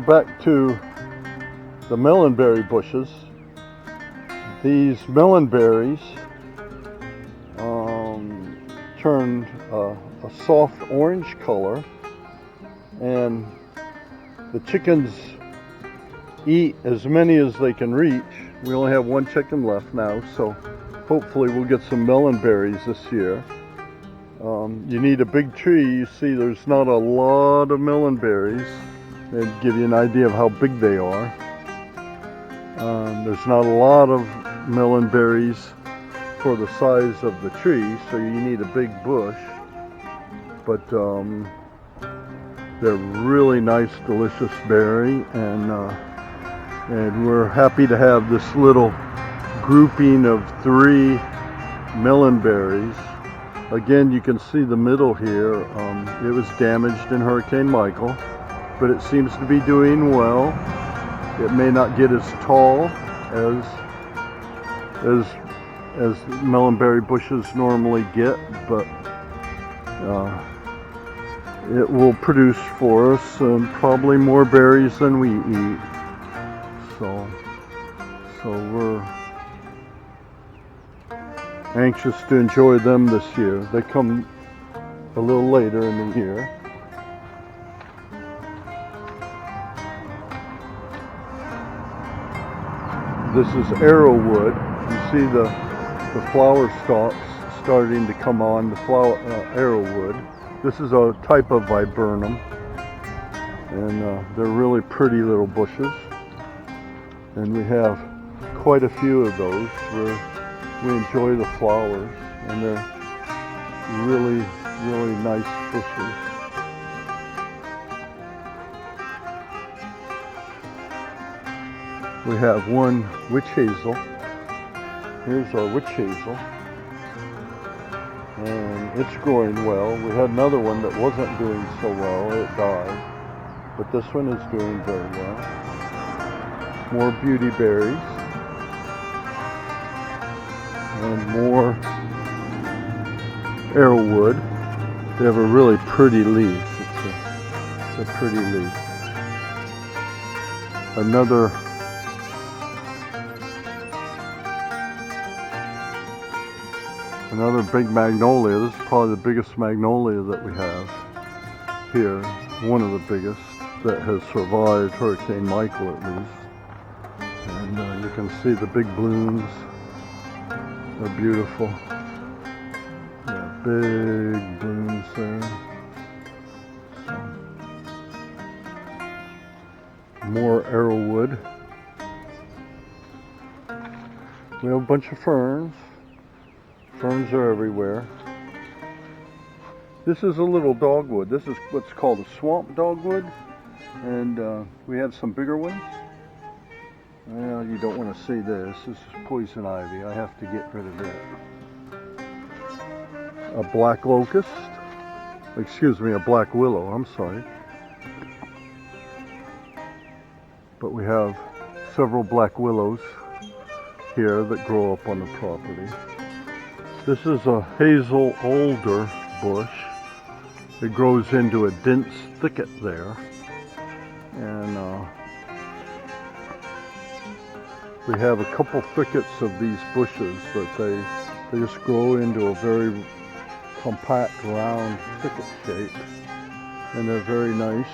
back to the melonberry bushes. These melonberries turned a soft orange color, and the chickens eat as many as they can reach. We only have one chicken left now, so hopefully we'll get some melonberries this year. You need a big tree. You see there's not a lot of melonberries. They give you an idea of how big they are. There's not a lot of melonberries for the size of the tree, so you need a big bush. But they're really nice, delicious berry, and we're happy to have this little grouping of 3 melonberries. Again, you can see the middle here. It was damaged in Hurricane Michael, but it seems to be doing well. It may not get as tall as melonberry bushes normally get, but it will produce for us probably more berries than we eat. So we're anxious to enjoy them this year. They come a little later in the year. This is arrowwood. You see the flower stalks starting to come on, the arrowwood. This is a type of viburnum, and they're really pretty little bushes. And we have quite a few of those where we enjoy the flowers, and they're really, really nice bushes. We have one witch hazel. Here's our witch hazel, and it's growing well. We had another one that wasn't doing so well, it died, but this one is doing very well. More beauty berries, and more arrowwood. They have a really pretty leaf. It's a pretty leaf. Another big magnolia. This is probably the biggest magnolia that we have here. One of the biggest that has survived Hurricane Michael, at least. And you can see the big blooms. They're beautiful. Yeah, big blooms there. More arrowwood. We have a bunch of ferns. Ferns are everywhere. This is a little dogwood. This is what's called a swamp dogwood. And we have some bigger ones. Well, you don't want to see this. This is poison ivy. I have to get rid of it. A black locust. Excuse me, a black willow. I'm sorry. But we have several black willows here that grow up on the property. This is a hazel alder bush. It grows into a dense thicket there. And we have a couple thickets of these bushes that they just grow into a very compact, round thicket shape. And they're very nice.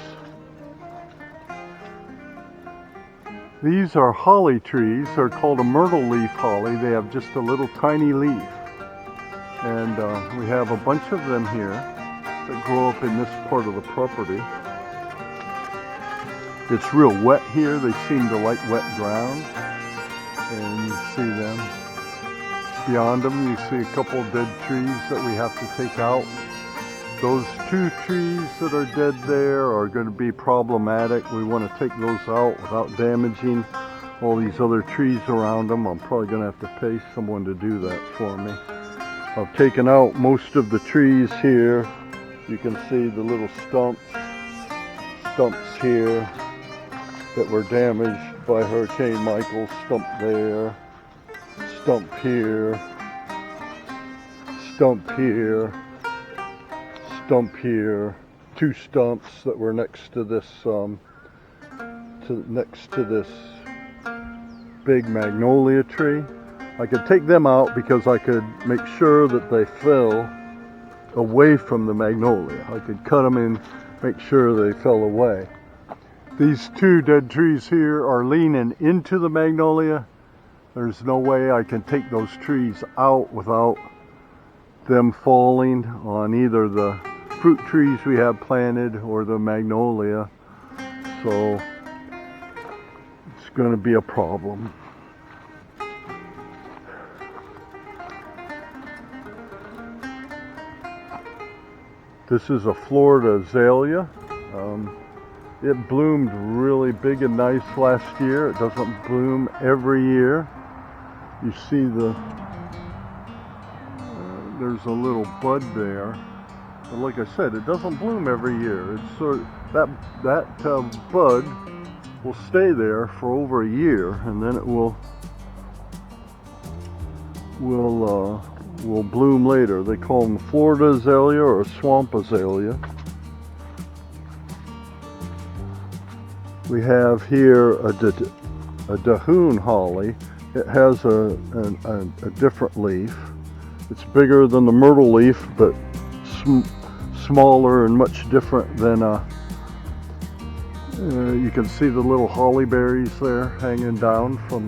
These are holly trees. They're called a myrtle leaf holly. They have just a little tiny leaf. And we have a bunch of them here that grow up in this part of the property. It's real wet here. They seem to like wet ground. And you see them. Beyond them, you see a couple of dead trees that we have to take out. Those 2 trees that are dead there are going to be problematic. We want to take those out without damaging all these other trees around them. I'm probably going to have to pay someone to do that for me. I've taken out most of the trees here. You can see the little stumps here that were damaged by Hurricane Michael. Stump there, stump here, stump here, stump here. 2 stumps that were next to this next to this big magnolia tree. I could take them out because I could make sure that they fell away from the magnolia. I could cut them and make sure they fell away. These two dead trees here are leaning into the magnolia. There's no way I can take those trees out without them falling on either the fruit trees we have planted or the magnolia. So it's going to be a problem. This is a Florida azalea. It bloomed really big and nice last year. It doesn't bloom every year. You see there's a little bud there. But like I said, it doesn't bloom every year. It's sort of, that bud will stay there for over a year, and then it will bloom later. They call them Florida azalea or swamp azalea. We have here a Dahoon holly. It has a different leaf. It's bigger than the myrtle leaf, but smaller and much different than you can see the little holly berries there hanging down from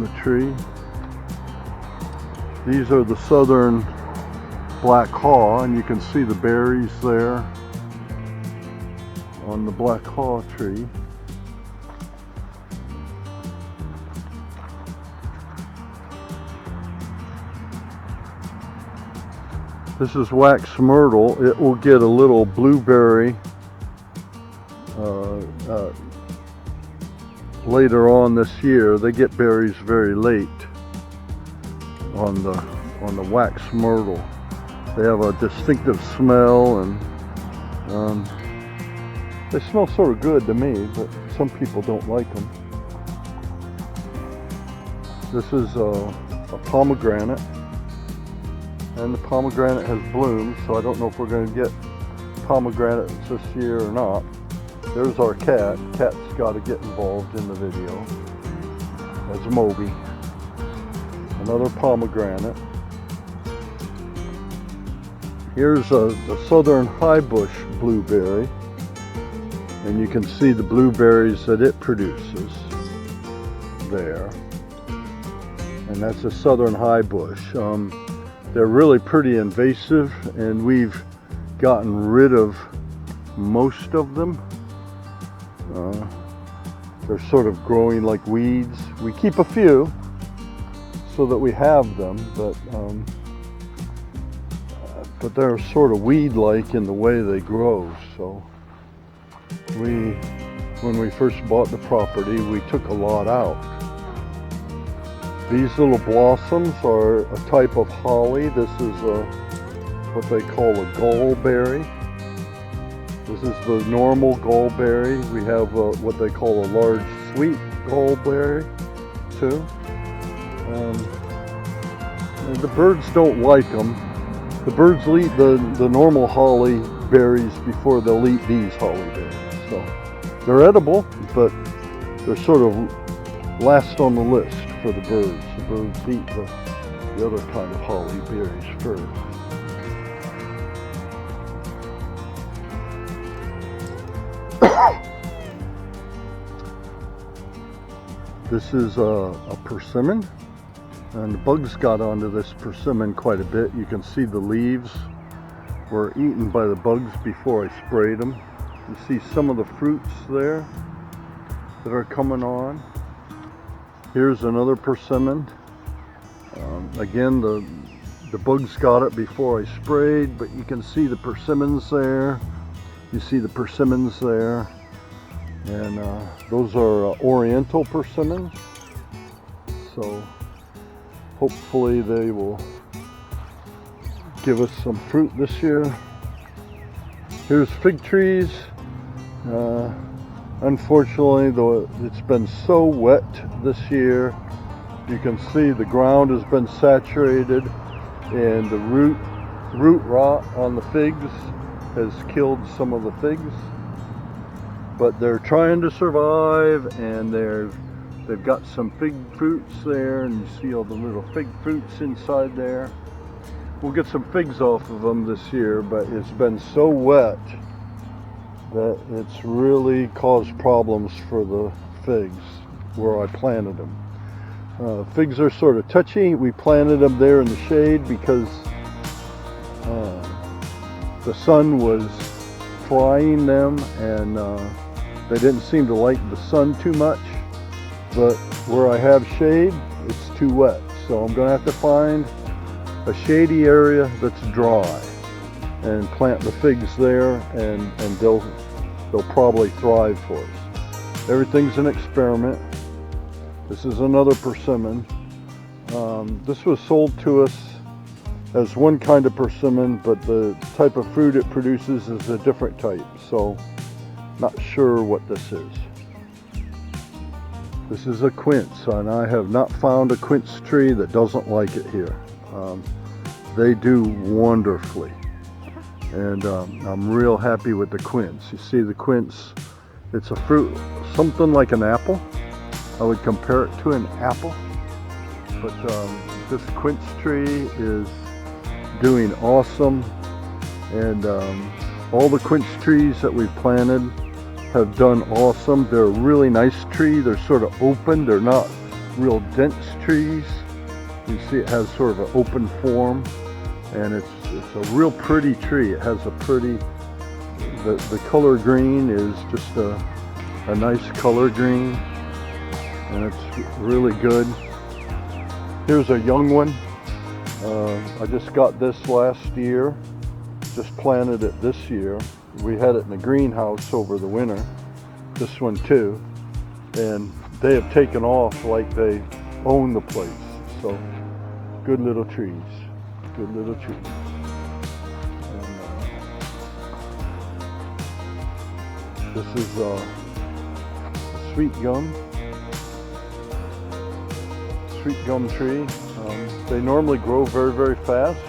the tree. These are the southern black haw, and you can see the berries there on the black haw tree. This is wax myrtle. It will get a little blueberry later on this year. They get berries very late on the wax myrtle. They have a distinctive smell, and they smell sort of good to me, but some people don't like them. This is a pomegranate, and the pomegranate has bloomed, so I don't know if we're going to get pomegranates this year or not. There's our cat. Cat's got to get involved in the video. That's Moby. Another pomegranate. Here's the southern high bush blueberry, and you can see the blueberries that it produces there. And that's a southern high bush. They're really pretty invasive, and we've gotten rid of most of them. They're sort of growing like weeds. We keep a few so that we have them, but they're sort of weed-like in the way they grow. So when we first bought the property, we took a lot out. These little blossoms are a type of holly. This is what they call a gallberry. This is the normal gallberry. We have what they call a large sweet gallberry too. And the birds don't like them. The birds will eat the normal holly berries before they'll eat these holly berries. So they're edible, but they're sort of last on the list for the birds. The birds eat the other kind of holly berries first. This is a persimmon, and the bugs got onto this persimmon quite a bit. You can see the leaves were eaten by the bugs before I sprayed them. You see some of the fruits there that are coming on. Here's another persimmon. Again, the bugs got it before I sprayed, but you can see the persimmons there. You see the persimmons there. And those are oriental persimmons. So hopefully they will give us some fruit this year. Here's fig trees. Unfortunately, though, it's been so wet this year. You can see the ground has been saturated, and the root rot on the figs has killed some of the figs. but they're trying to survive, and they've got some fig fruits there, and you see all the little fig fruits inside there. We'll get some figs off of them this year, but it's been so wet that it's really caused problems for the figs where I planted them. Figs are sort of touchy. We planted them there in the shade because the sun was frying them, and they didn't seem to like the sun too much. But where I have shade, it's too wet. So I'm going to have to find a shady area that's dry and plant the figs there, and they'll probably thrive for us. Everything's an experiment. This is another persimmon. This was sold to us as one kind of persimmon, but the type of fruit it produces is a different type, so not sure what this is. This is a quince, and I have not found a quince tree that doesn't like it here. They do wonderfully, and I'm real happy with the quince. You see the quince, it's a fruit, something like an apple. I would compare it to an apple, but this quince tree is doing awesome, and all the quince trees that we've planted have done awesome. They're a really nice tree. They're sort of open. They're not real dense trees. You see it has sort of an open form, and it's a real pretty tree. It has a pretty, the color green is just a nice color green, and it's really good. Here's a young one. I just got this last year, just planted it this year. We had it in the greenhouse over the winter, this one too, and they have taken off like they own the place. So good little trees, good little trees. And, this is sweet gum tree. They normally grow very, very fast.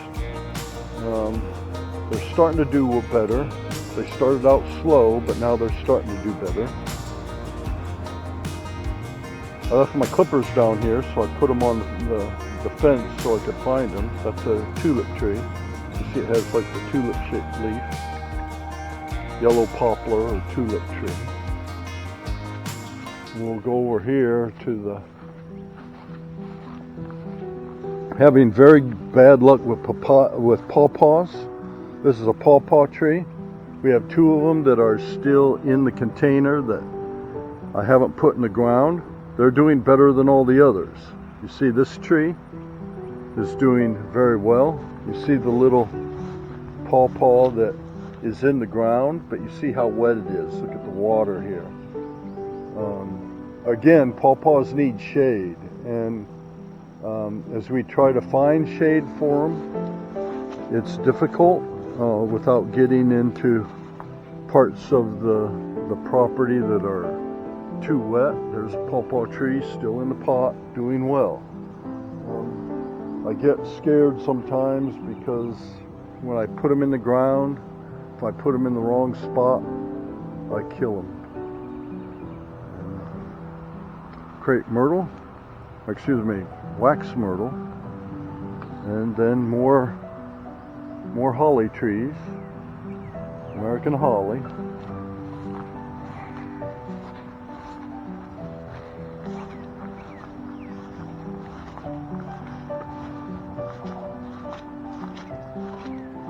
They're starting to do better. They started out slow, but now they're starting to do better. I left my clippers down here, so I put them on the fence so I could find them. That's a tulip tree. You see it has like the tulip-shaped leaf. Yellow poplar or tulip tree. We'll go over here to the... Having very bad luck with pawpaws. This is a pawpaw tree. We have two of them that are still in the container that I haven't put in the ground. They're doing better than all the others. You see this tree is doing very well. You see the little pawpaw that is in the ground, but you see how wet it is. Look at the water here. Again, pawpaws need shade, and as we try to find shade for them, it's difficult without getting into parts of the property that are too wet. There's a pawpaw tree still in the pot doing well. I get scared sometimes because when I put them in the ground, if I put them in the wrong spot, I kill them. Crepe myrtle, wax myrtle, and then more holly trees, American holly.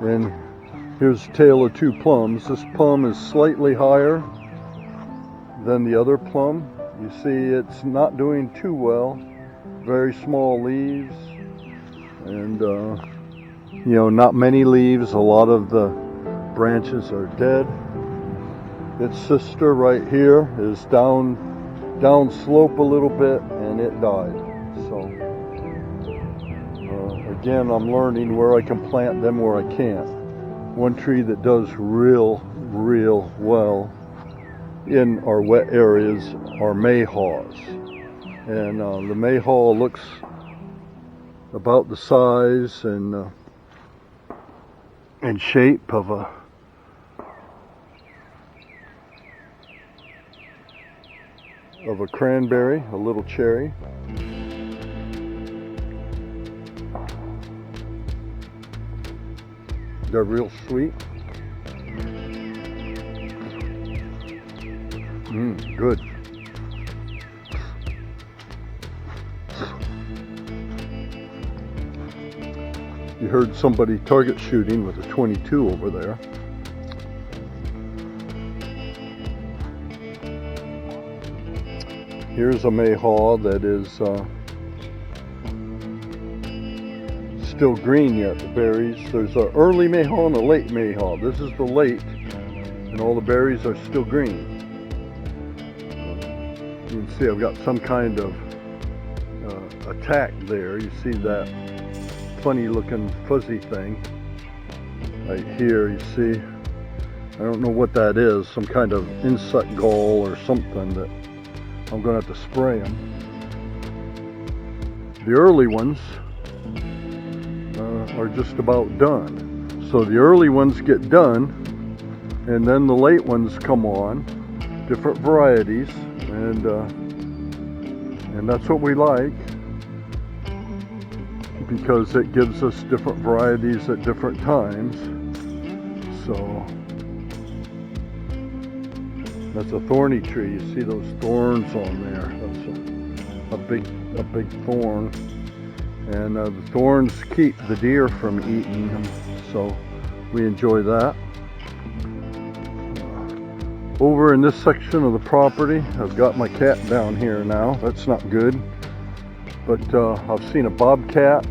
And here's a tale of two plums. This plum is slightly higher than the other plum. You see it's not doing too well. Very small leaves, and not many leaves. A lot of the branches are dead. Its sister right here is down slope a little bit, and it died. So again, I'm learning where I can plant them, where I can't. One tree that does real well in our wet areas are mayhaws. And the mayhaw looks about the size and shape of of a cranberry, a little cherry. They're real sweet. Good. You heard somebody target shooting with a 22 over there. Here's a mayhaw that is still green yet, the berries. There's an early mayhaw and a late mayhaw. This is the late, and all the berries are still green. You can see I've got some kind of attack there. You see that funny looking fuzzy thing right here. You see, I don't know what that is, some kind of insect gall or something that I'm going to have to spray them. The early ones are just about done. So the early ones get done, and then the late ones come on, different varieties, and that's what we like, because it gives us different varieties at different times. So that's a thorny tree. You see those thorns on there. That's a big thorn, and the thorns keep the deer from eating them, so we enjoy that. Over in this section of the property, I've got my cat down here now. That's not good, but I've seen a bobcat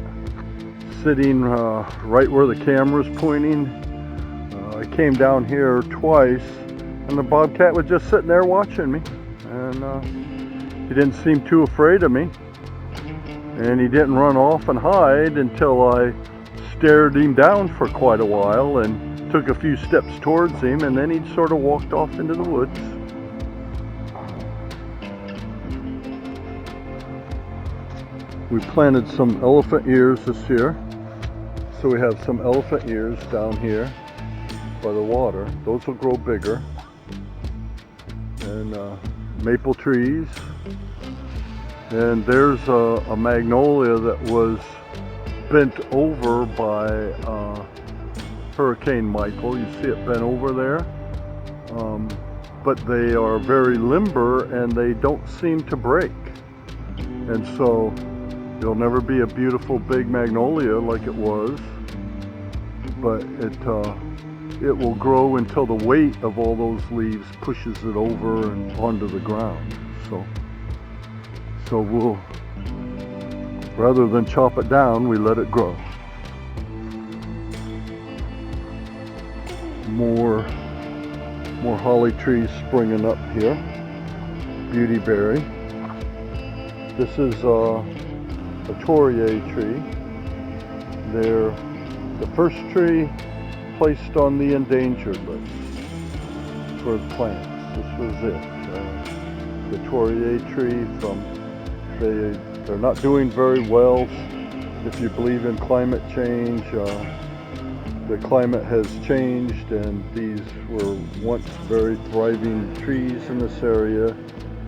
sitting right where the camera's pointing. I came down here twice, and the bobcat was just sitting there watching me, and he didn't seem too afraid of me, and he didn't run off and hide until I stared him down for quite a while and took a few steps towards him, and then he sort of walked off into the woods. We planted some elephant ears this year, so we have some elephant ears down here by the water. Those will grow bigger. And maple trees, and there's a magnolia that was bent over by Hurricane Michael. You see it bent over there, but they are very limber and they don't seem to break, and so it'll never be a beautiful big magnolia like it was, but it will grow until the weight of all those leaves pushes it over and onto the ground. So we'll, rather than chop it down, we let it grow. More holly trees springing up here. Beautyberry. This is a Tourier tree. They're the first tree placed on the endangered list for plants. This was it. The Tourier tree they're not doing very well. If you believe in climate change, the climate has changed, and these were once very thriving trees in this area,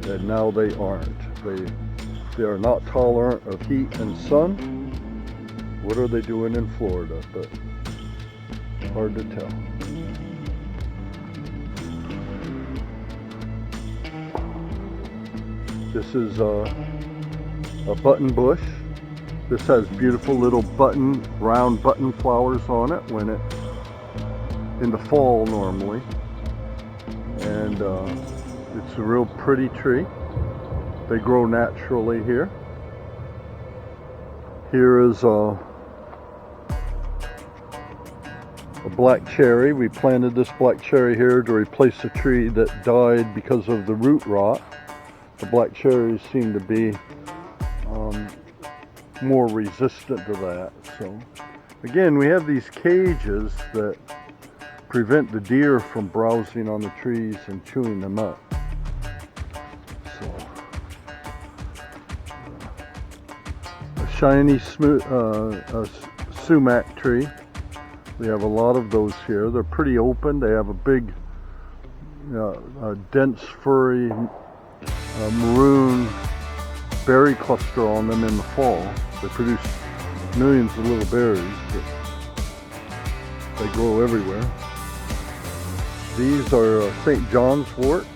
and now they aren't. They are not tolerant of heat and sun. What are they doing in Florida? But hard to tell. This is a button bush. This has beautiful little round button flowers on it when in the fall normally, and it's a real pretty tree. They grow naturally here. Here is a black cherry. We planted this black cherry here to replace a tree that died because of the root rot. The black cherries seem to be more resistant to that. So again, we have these cages that prevent the deer from browsing on the trees and chewing them up. So a shiny sumac tree. We have a lot of those here. They're pretty open. They have a big dense furry maroon berry cluster on them in the fall. They produce millions of little berries, but they grow everywhere. These are St. John's wort,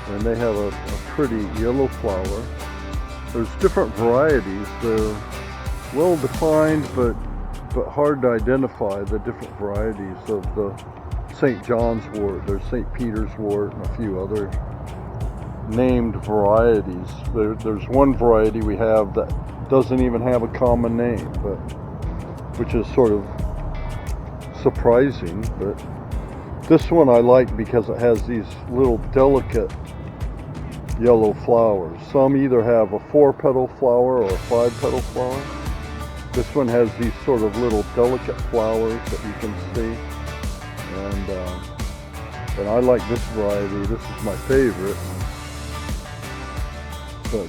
and they have a pretty yellow flower. There's different varieties. They're well defined, but hard to identify the different varieties of the St. John's wort. There's St. Peter's wort and a few other named varieties. There's one variety we have that doesn't even have a common name, but which is sort of surprising. But this one I like because it has these little delicate yellow flowers. Some either have a 4-petal flower or a 5-petal flower. This one has these sort of little delicate flowers that you can see, and I like this variety. This is my favorite. But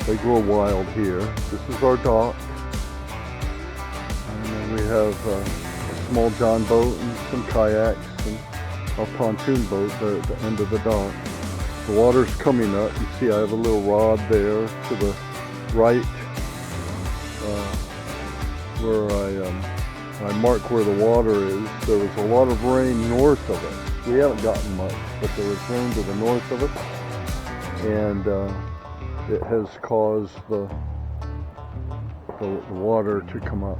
they grow wild here. This is our dock, and then we have a small john boat and some kayaks and a pontoon boat there at the end of the dock. The water's coming up. You see I have a little rod there to the right, where I mark where the water is. There was a lot of rain north of it. We haven't gotten much, but there was rain to the north of it, and it has caused the water to come up.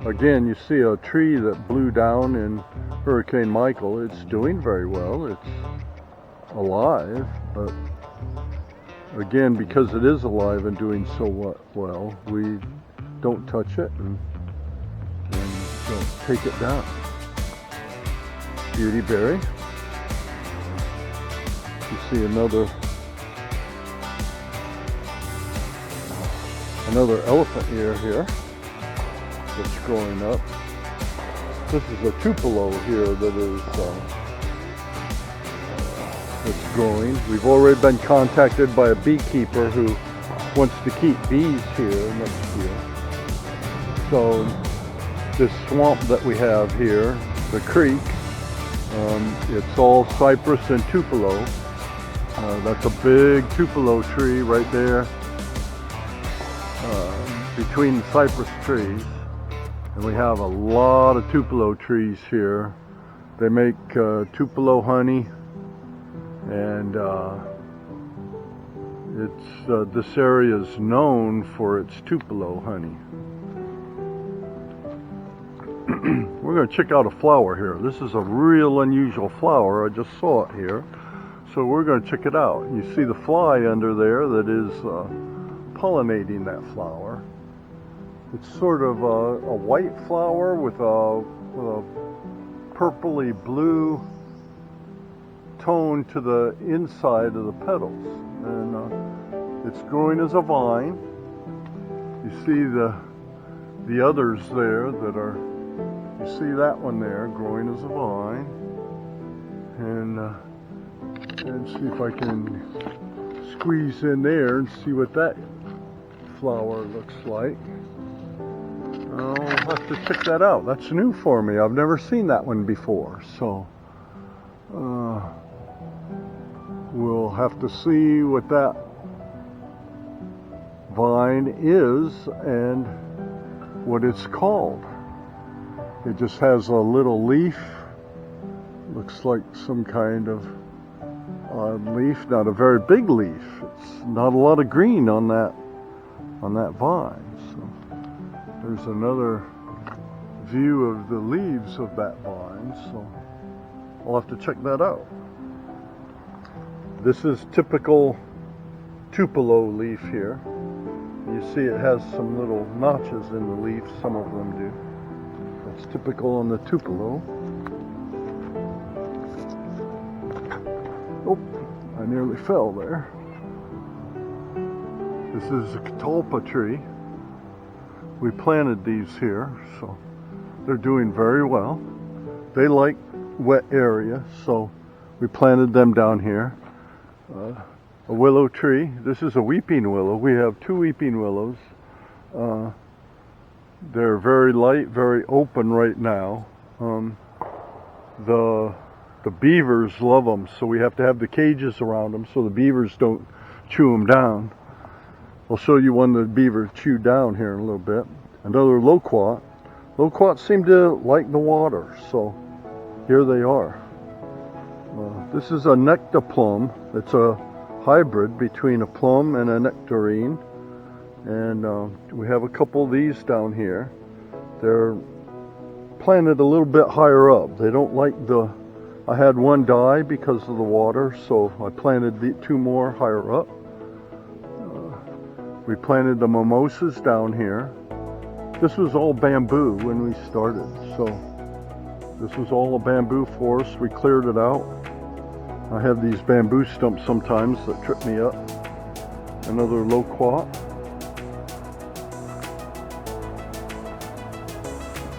Again, you see a tree that blew down in Hurricane Michael. It's doing very well. It's alive, but again, because it is alive and doing so well, we don't touch it and don't take it down. Beautyberry. You see another elephant ear here that's growing up. This is a tupelo here that is that's growing. We've already been contacted by a beekeeper who wants to keep bees here next year. So this swamp that we have here, the creek, it's all cypress and tupelo. That's a big tupelo tree right there between the cypress trees. And we have a lot of tupelo trees here. They make tupelo honey, and this area is known for its tupelo honey. We're going to check out a flower here. This is a real unusual flower. I just saw it here, so we're going to check it out. You see the fly under there that is pollinating that flower. It's sort of a white flower with a purpley blue tone to the inside of the petals, and it's growing as a vine. You see the others there that are. You see that one there growing as a vine, and see if I can squeeze in there and see what that flower looks like. I'll have to check that out. That's new for me. I've never seen that one before, so we'll have to see what that vine is and what it's called. It just has a little leaf. Looks like some kind of odd leaf. Not a very big leaf. It's not a lot of green on that vine. So there's another view of the leaves of that vine. So I'll have to check that out. This is typical tupelo leaf here. You see it has some little notches in the leaf. Some of them do. It's typical on the tupelo. Oh, I nearly fell there. This is a catalpa tree. We planted these here, so they're doing very well. They like wet area, so we planted them down here. A willow tree. This is a weeping willow. We have 2 weeping willows. They're very light, very open right now. The the beavers love them, so we have to have the cages around them so the beavers don't chew them down. I'll show you one the beaver chewed down here in a little bit. Another loquat. Loquats seem to like the water, so here they are. This is a nectarplum. It's a hybrid between a plum and a nectarine. And we have a couple of these down here. They're planted a little bit higher up. They don't like I had one die because of the water, so I planted the 2 more higher up. We planted the mimosas down here. This was all bamboo when we started, so this was all a bamboo forest. We cleared it out. I have these bamboo stumps sometimes that trip me up. Another loquat.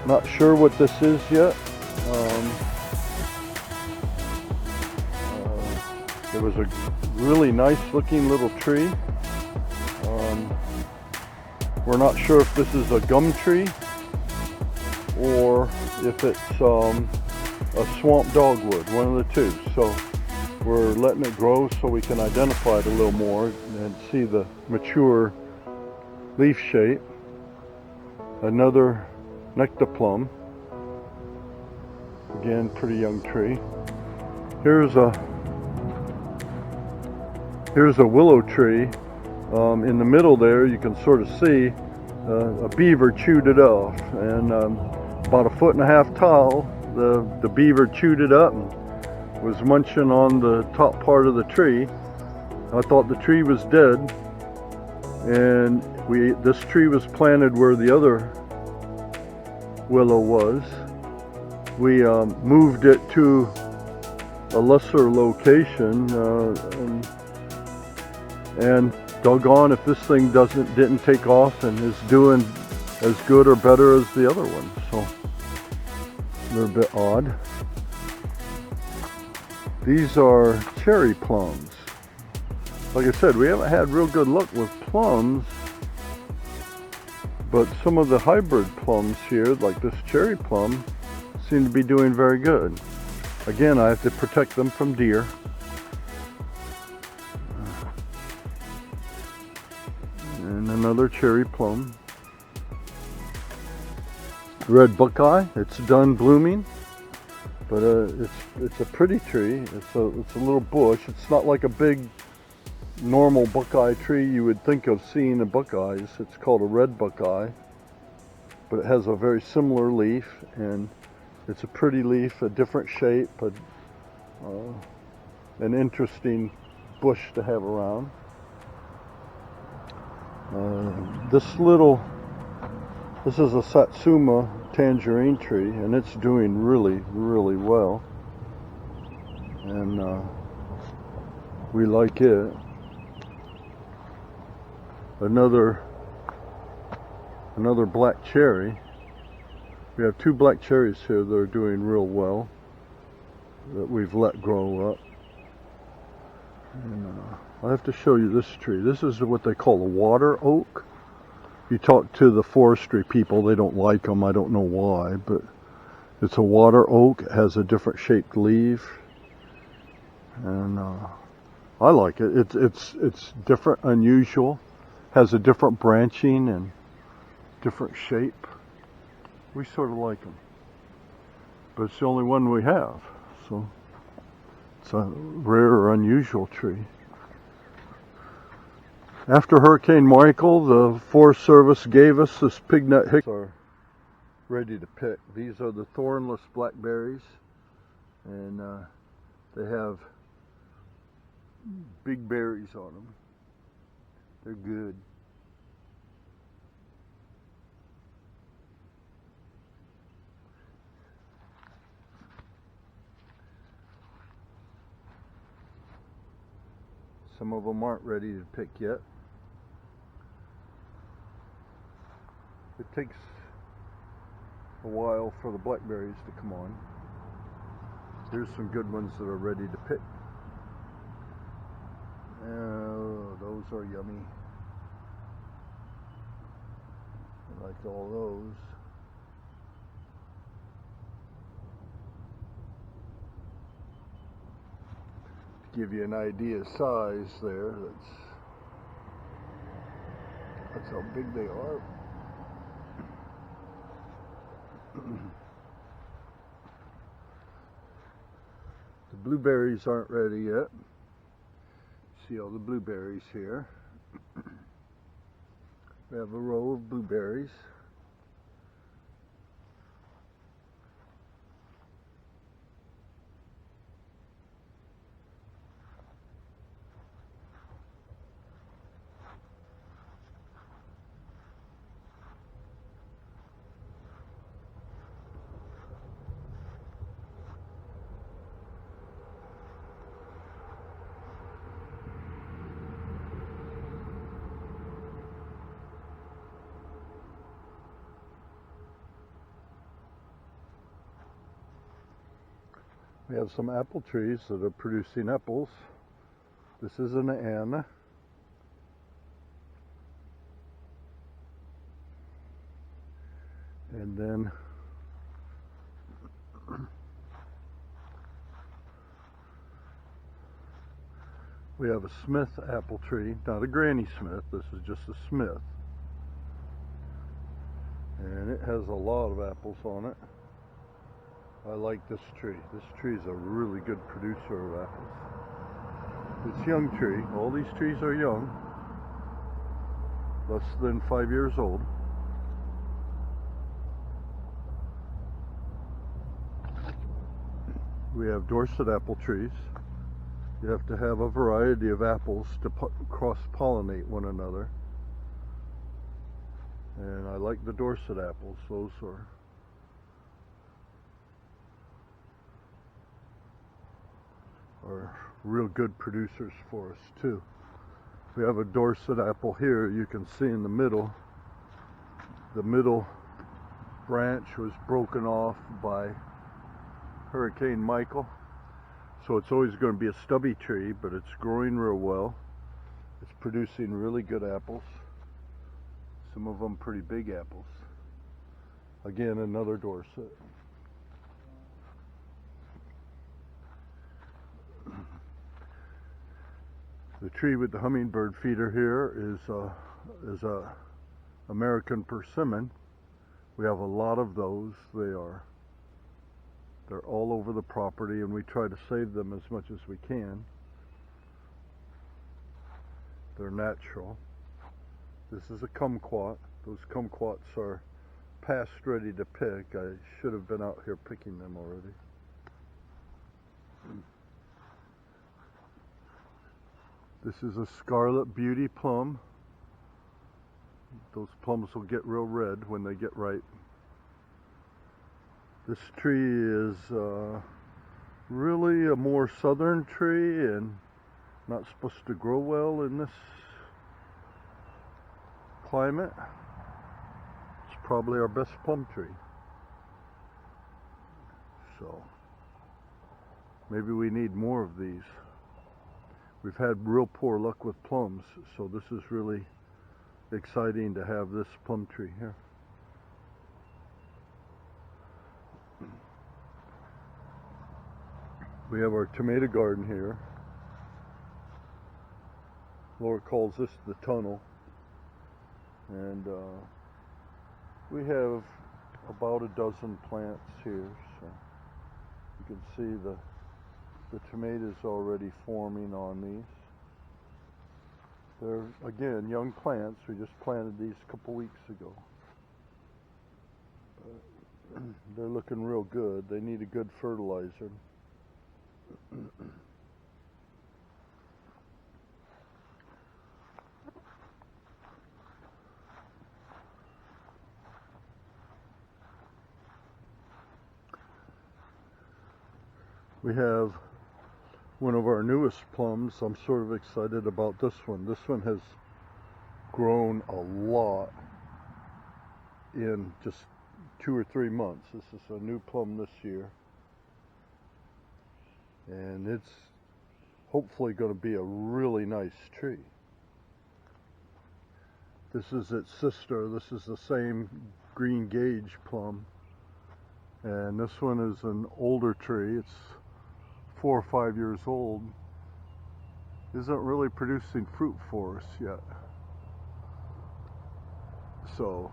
Not sure what this is yet. It was a really nice looking little tree. We're not sure if this is a gum tree or if it's a swamp dogwood, one of the two. So we're letting it grow so we can identify it a little more and see the mature leaf shape. Another nectarplum, again pretty young tree. Here's a willow tree. In the middle there you can sort of see a beaver chewed it off, and about 1.5 feet tall. The beaver chewed it up and was munching on the top part of the tree. I thought the tree was dead, and this tree was planted where the other willow was. We moved it to a lesser location, and doggone if this thing didn't take off and is doing as good or better as the other one. So they're a bit odd. These are cherry plums. Like I said, we haven't had real good luck with plums, but some of the hybrid plums here, like this cherry plum, seem to be doing very good. Again, I have to protect them from deer. And another cherry plum. Red buckeye, it's done blooming, but it's a pretty tree. It's a little bush. It's not like a big normal buckeye tree you would think of seeing in buckeyes. It's called a red buckeye, but it has a very similar leaf, and it's a pretty leaf, a different shape, but an interesting bush to have around. This is a Satsuma tangerine tree, and it's doing really, really well, and we like it. Another black cherry. We have 2 black cherries here that are doing real well, that we've let grow up. And I have to show you this tree. This is what they call a water oak. You talk to the forestry people, they don't like them. I don't know why, but it's a water oak. It has a different shaped leaf, and I like it. It's different, unusual. Has a different branching and different shape. We sort of like them, but it's the only one we have, so it's a rare or unusual tree. After Hurricane Michael, the Forest Service gave us this pignut hickory. Are ready to pick. These are the thornless blackberries, and they have big berries on them. They're good. Some of them aren't ready to pick yet. It takes a while for the blackberries to come on. Here's some good ones that are ready to pick. Oh, those are yummy. I like all those. give you an idea of size there. That's how big they are. The blueberries aren't ready yet. See all the blueberries here. We have a row of blueberries. We have some apple trees that are producing apples. This is an N. And then we have a Smith apple tree, not a Granny Smith, this is just a Smith. And it has a lot of apples on it. I like this tree. This tree is a really good producer of apples. It's a young tree. All these trees are young, less than 5 years old. We have Dorset apple trees. You have to have a variety of apples to cross-pollinate one another. And I like the Dorset apples. Those are real good producers for us too. We have a Dorset apple here. You can see in the middle branch was broken off by Hurricane Michael, so it's always going to be a stubby tree, but it's growing real well. It's producing really good apples, some of them pretty big apples. Again, another Dorset. The tree with the hummingbird feeder here is a American persimmon. We have a lot of those. They're all over the property, and we try to save them as much as we can. They're natural. This is a kumquat. Those kumquats are past ready to pick. I should have been out here picking them already. This is a Scarlet Beauty plum. Those plums will get real red when they get ripe. This tree is really a more southern tree and not supposed to grow well in this climate. It's probably our best plum tree. So maybe we need more of these. We've had real poor luck with plums, so this is really exciting to have this plum tree here. We have our tomato garden here. Laura calls this the tunnel, and we have about a dozen plants here, so you can see the tomatoes already forming on these. They're, again, young plants. We just planted these a couple weeks ago. They're looking real good. They need a good fertilizer. We have one of our newest plums. I'm sort of excited about this one. This one has grown a lot in just 2 or 3 months. This is a new plum this year, and it's hopefully going to be a really nice tree. This is its sister. This is the same green gauge plum, and this one is an older tree. It's 4 or 5 years old, isn't really producing fruit for us yet. So,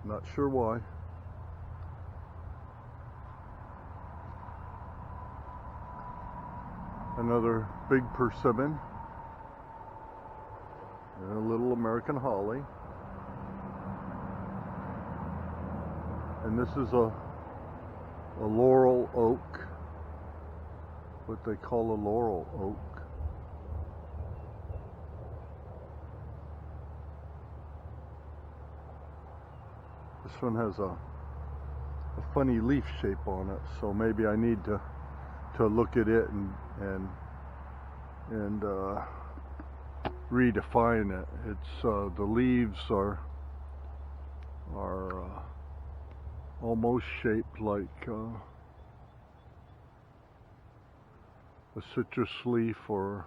not sure why. Another big persimmon. And a little American holly. And this is a laurel oak. What they call a laurel oak. This one has a funny leaf shape on it, so maybe I need to look at it and redefine it. It's the leaves are almost shaped like a citrus leaf or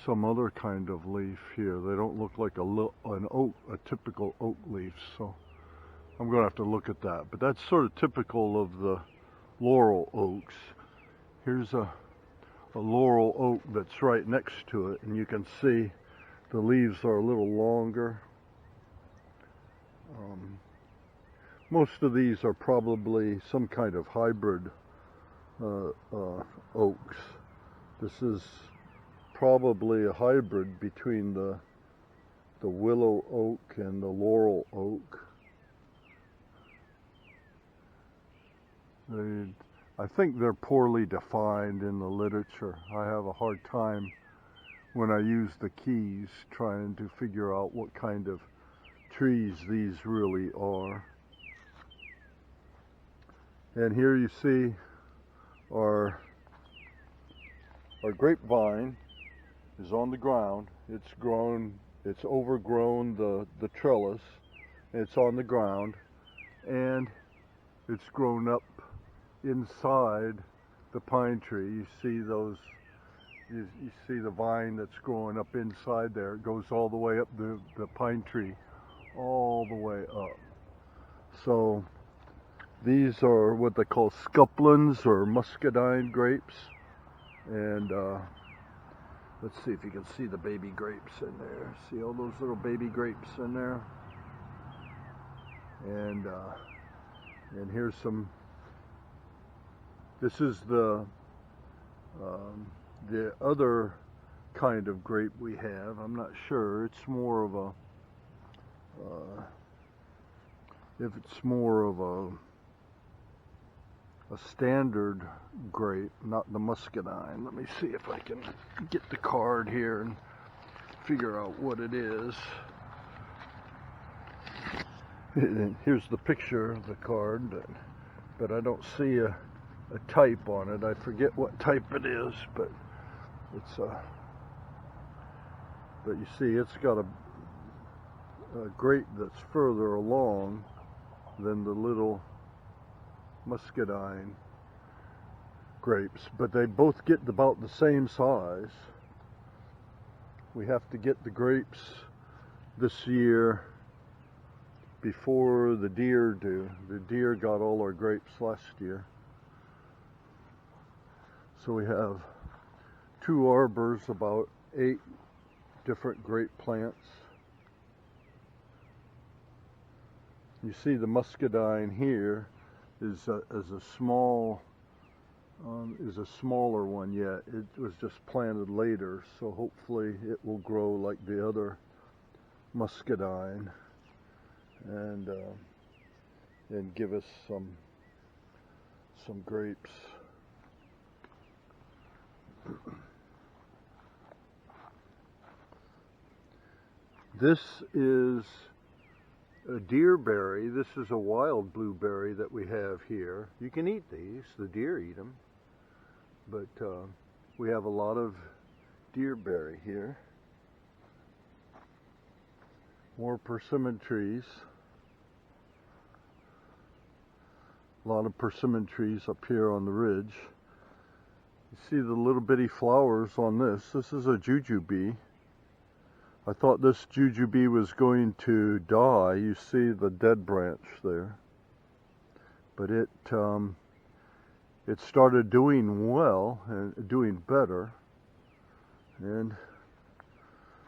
some other kind of leaf here. They don't look like a typical oak leaf, so I'm going to have to look at that. But that's sort of typical of the laurel oaks. Here's a laurel oak that's right next to it, and you can see the leaves are a little longer. Most of these are probably some kind of hybrid oaks. This is probably a hybrid between the willow oak and the laurel oak. I think they're poorly defined in the literature. I have a hard time when I use the keys trying to figure out what kind of trees these really are. And here you see our grapevine is on the ground. It's overgrown the trellis. It's on the ground, and it's grown up inside the pine tree. You see those, you see the vine that's growing up inside there. It goes all the way up the pine tree, all the way up. So these are what they call scuplins or muscadine grapes. And let's see if you can see the baby grapes in there. See all those little baby grapes in there? And here's some. This is the other kind of grape we have. I'm not sure. It's more of a if it's more of a standard grape, not the muscadine. Let me see if I can get the card here and figure out what it is. Here's the picture of the card, but I don't see a type on it. I forget what type it is, but it's but you see it's got a grape that's further along than the little muscadine grapes, but they both get about the same size. We have to get the grapes this year before the deer do. The deer got all our grapes last year. So we have 2 arbors, about 8 different grape plants. You see the muscadine here is a smaller one yet. It was just planted later, so hopefully it will grow like the other muscadine and give us some grapes. This is a deerberry. This is a wild blueberry that we have here. You can eat these. The deer eat them. But we have a lot of deerberry here. More persimmon trees. A lot of persimmon trees up here on the ridge. You see the little bitty flowers on this. This is a jujube. I thought this jujube was going to die. You see the dead branch there. But it started doing well and doing better. And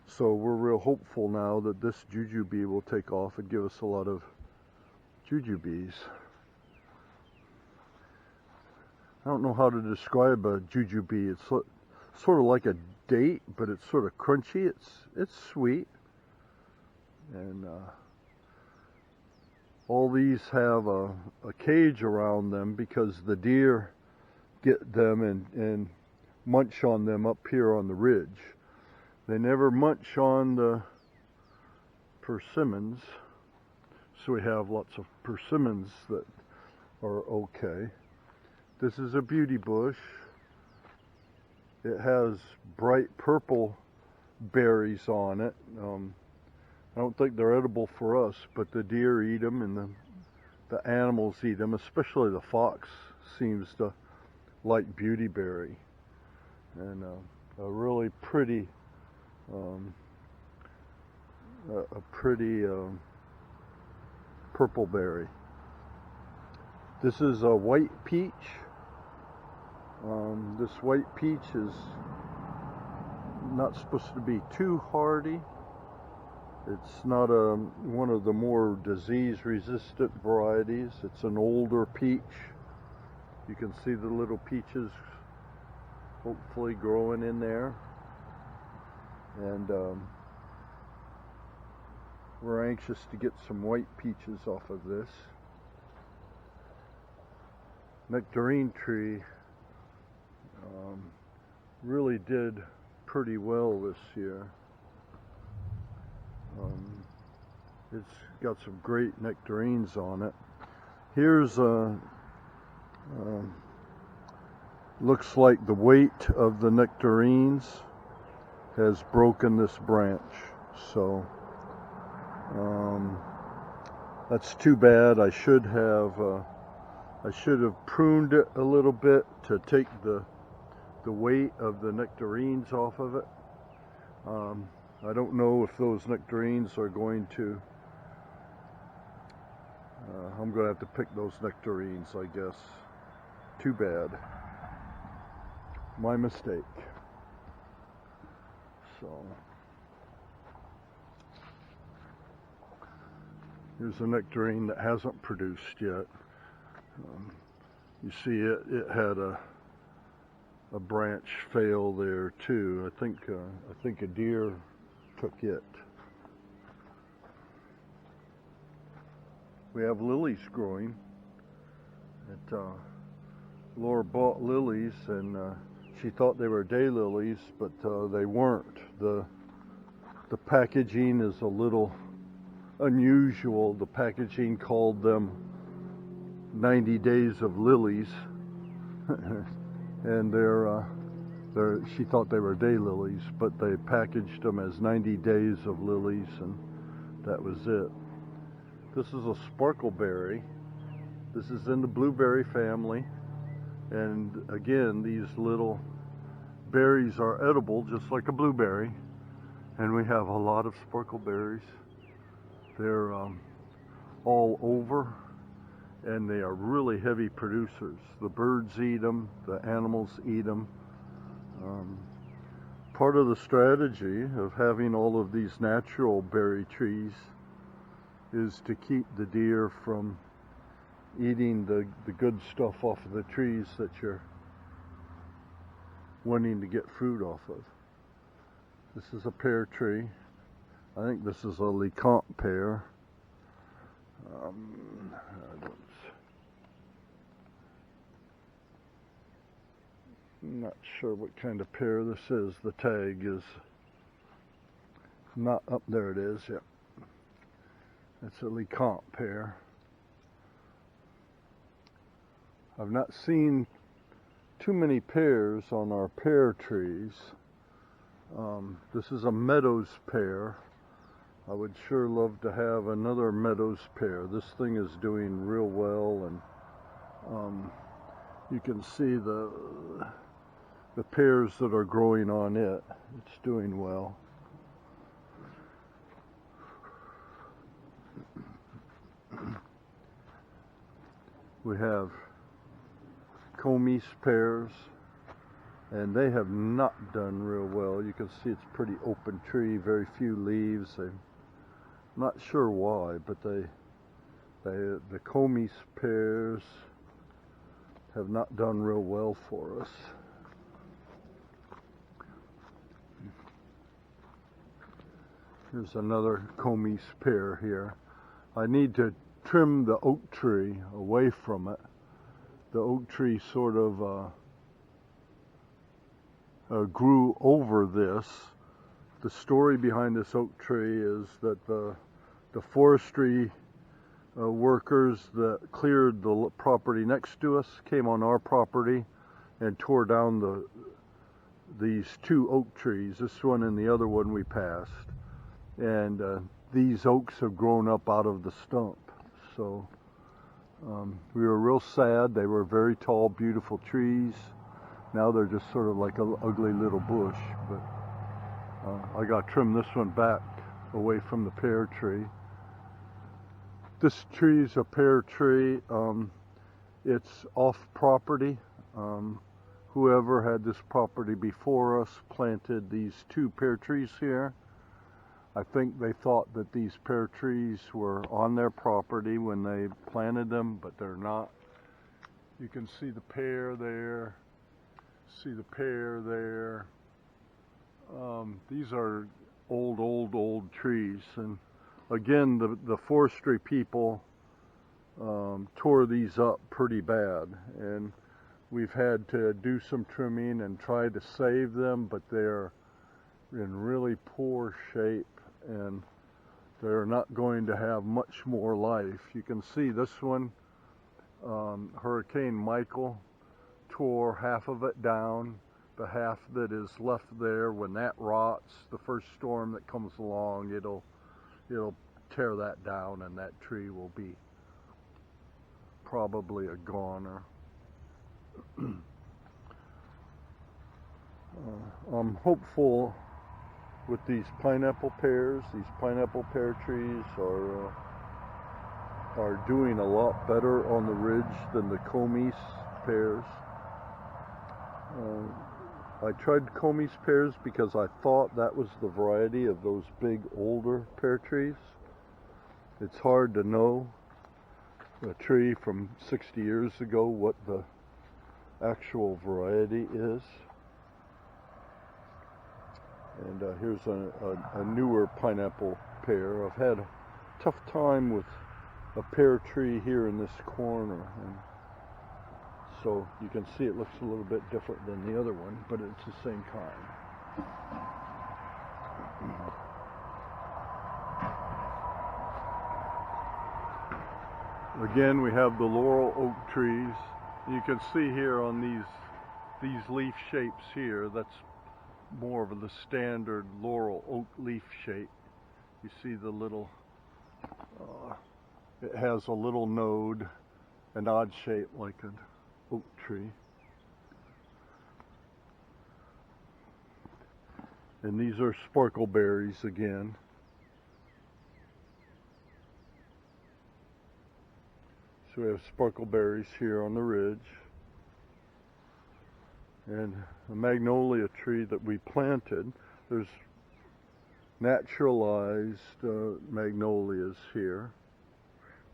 so we're real hopeful now that this jujube will take off and give us a lot of jujubes. I don't know how to describe a jujube. It's sort of like a date, but it's sort of crunchy. It's sweet. And all these have a cage around them because the deer get them and munch on them up here on the ridge. They never munch on the persimmons, so we have lots of persimmons that are okay. This is a beauty bush. It has bright purple berries on it. I don't think they're edible for us, but the deer eat them and the animals eat them, especially the fox seems to like beautyberry. And a really pretty, purple berry. This is a white peach. This white peach is not supposed to be too hardy. It's not one of the more disease-resistant varieties. It's an older peach. You can see the little peaches hopefully growing in there. And we're anxious to get some white peaches off of this. Nectarine tree really did pretty well this year. It's got some great nectarines on it. Here's looks like the weight of the nectarines has broken this branch, so that's too bad. I should have pruned it a little bit to take the weight of the nectarines off of it. I don't know if those nectarines are going to, I'm going to have to pick those nectarines, I guess. Too bad. My mistake. So, here's a nectarine that hasn't produced yet. You see it had a branch fail there too. I think a deer took it. We have lilies growing. Laura bought lilies and she thought they were daylilies, but they weren't. The packaging is a little unusual. The packaging called them 90 days of lilies. And she thought they were daylilies, but they packaged them as 90 days of lilies, and that was it. This is a sparkleberry. This is in the blueberry family, and again, these little berries are edible just like a blueberry, and we have a lot of sparkleberries. They're all over, and they are really heavy producers. The birds eat them, the animals eat them. Part of the strategy of having all of these natural berry trees is to keep the deer from eating the good stuff off of the trees that you're wanting to get fruit off of. This is a pear tree. I think this is a LeConte pear. I'm not sure what kind of pear this is. The tag is not up. There it is. Yep. It's a LeConte pear. I've not seen too many pears on our pear trees. This is a Meadows pear. I would sure love to have another Meadows pear. This thing is doing real well, and you can see the pears that are growing on it. It's doing well. We have Comeis pears and they have not done real well. You can see it's a pretty open tree, very few leaves. I'm not sure why, but the Comis pears have not done real well for us. Here's another Comis pear here. I need to trim the oak tree away from it. The oak tree sort of grew over this. The story behind this oak tree is that the forestry workers that cleared the property next to us came on our property and tore down these two oak trees, this one and the other one we passed. And these oaks have grown up out of the stump. So we were real sad. They were very tall, beautiful trees. Now they're just sort of like an ugly little bush. But I got to trim this one back away from the pear tree. This tree is a pear tree. It's off property. Whoever had this property before us planted these two pear trees here. I think they thought that these pear trees were on their property when they planted them, but they're not. You can see the pear there, see the pear there. These are old trees, and again, the forestry people tore these up pretty bad, and we've had to do some trimming and try to save them, but they're in really poor shape, and they're not going to have much more life. You can see this one, Hurricane Michael tore half of it down. The half that is left there, when that rots, the first storm that comes along, it'll tear that down, and that tree will be probably a goner. I'm hopeful with these pineapple pears. These pineapple pear trees are doing a lot better on the ridge than the Comis pears. I tried Comis pears because I thought that was the variety of those big older pear trees. It's hard to know a tree from 60 years ago what the actual variety is. And here's a newer pineapple pear. I've had a tough time with a pear tree here in this corner, and so you can see it looks a little bit different than the other one, but it's the same kind. Again, we have the laurel oak trees. You can see here on these leaf shapes here, that's more of the standard laurel oak leaf shape. You see the little, it has a little node, an odd shape like an oak tree. And these are sparkleberries again. So we have sparkleberries here on the ridge. And a magnolia tree that we planted. There's naturalized magnolias here,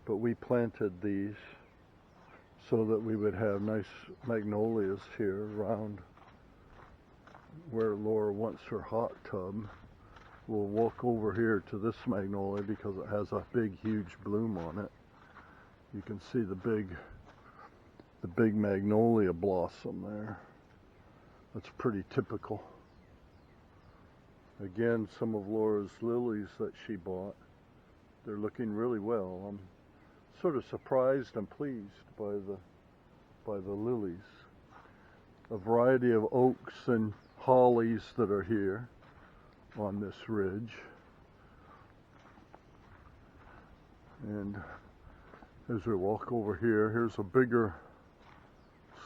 but we planted these so that we would have nice magnolias here around where Laura wants her hot tub. We'll walk over here to this magnolia because it has a big, huge bloom on it. You can see the big magnolia blossom there. That's pretty typical. Again, some of Laura's lilies that she bought, they're looking really well. I'm sort of surprised and pleased by the lilies. A variety of oaks and hollies that are here on this ridge. And as we walk over here, here's a bigger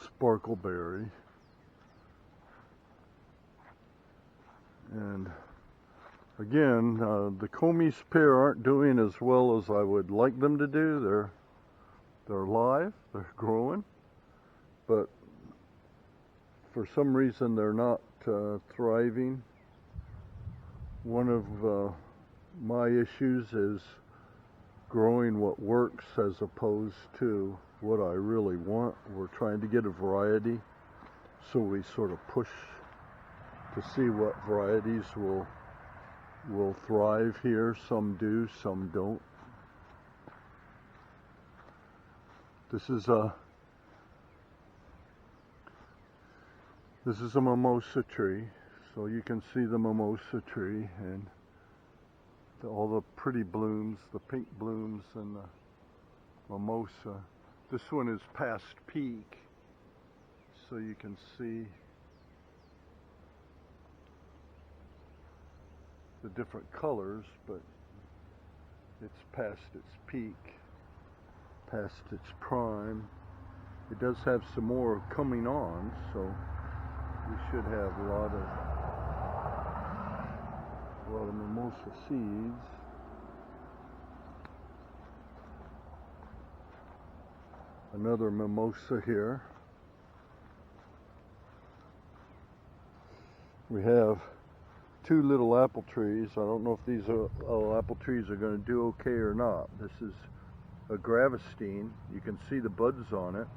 sparkleberry. And again, the Comis pear aren't doing as well as I would like them to do. They're alive, they're growing, but for some reason they're not thriving. One of my issues is growing what works as opposed to what I really want. We're trying to get a variety, so we sort of push to see what varieties will thrive here. Some do, some don't. This is a mimosa tree, so you can see the mimosa tree and all the pretty blooms, the pink blooms and the mimosa. This one is past peak, so you can see the different colors, but it's past its peak, past its prime. It does have some more coming on, so we should have a lot of mimosa seeds. Another mimosa here. We have two little apple trees. I don't know if these apple trees are going to do okay or not. This is a gravastine. You can see the buds on it.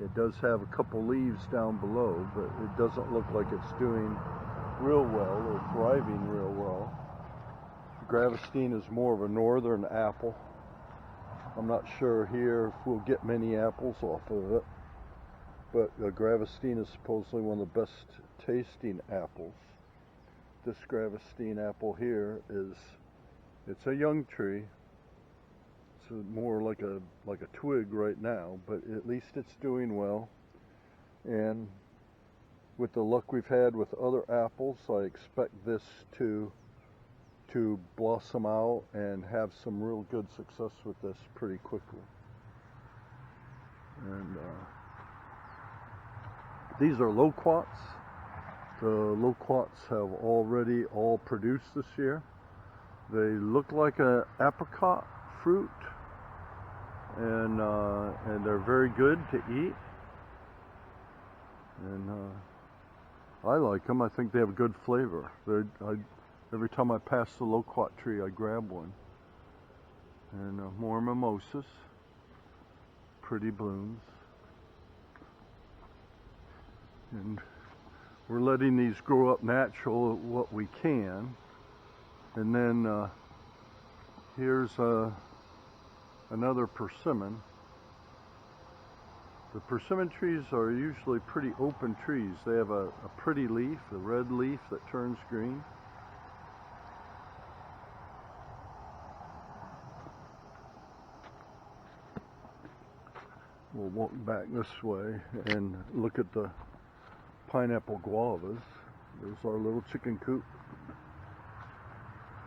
It does have a couple leaves down below, but it doesn't look like it's doing real well or thriving real well. Gravastine is more of a northern apple. I'm not sure here if we'll get many apples off of it, but gravastine is supposedly one of the best tasting apples. This gravastine apple here it's a young tree. It's more like a twig right now, but at least it's doing well. And with the luck we've had with other apples, I expect this to blossom out and have some real good success with this pretty quickly. And these are loquats. The loquats have already all produced this year. They look like an apricot fruit, and they're very good to eat. And I like them. I think they have a good flavor. Every time I pass the loquat tree, I grab one. And more mimosas, pretty blooms. And we're letting these grow up natural what we can. And then here's another persimmon. The persimmon trees are usually pretty open trees. They have a pretty leaf, a red leaf that turns green. We'll walk back this way and look at the pineapple guavas. There's our little chicken coop.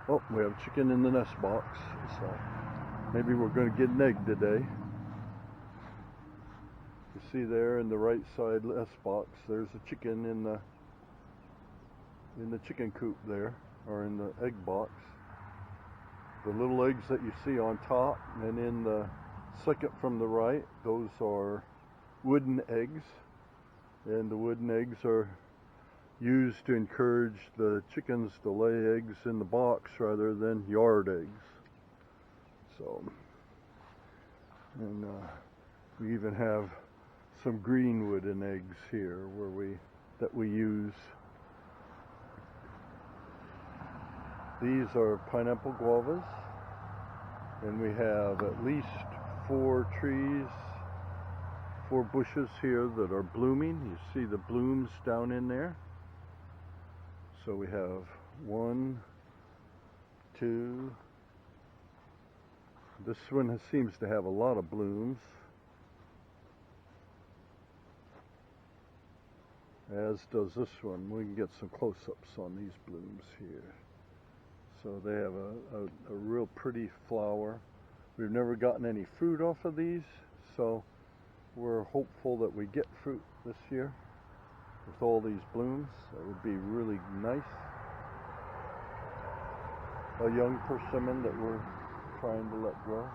Oh, we have chicken in the nest box, so maybe we're going to get an egg today. You see there in the right side nest box, there's a chicken in the chicken coop there, or in the egg box. The little eggs that you see on top, and in the second from the right, those are wooden eggs, and the wooden eggs are used to encourage the chickens to lay eggs in the box rather than yard eggs. So, and we even have some green wooden eggs here that we use. These are pineapple guavas, and we have at least 4 bushes here that are blooming. You see the blooms down in there. So we have 1, 2. This one seems to have a lot of blooms, as does this one. We can get some close-ups on these blooms here. So they have a real pretty flower. We've never gotten any fruit off of these, so we're hopeful that we get fruit this year with all these blooms. That would be really nice. A young persimmon that we're trying to let grow.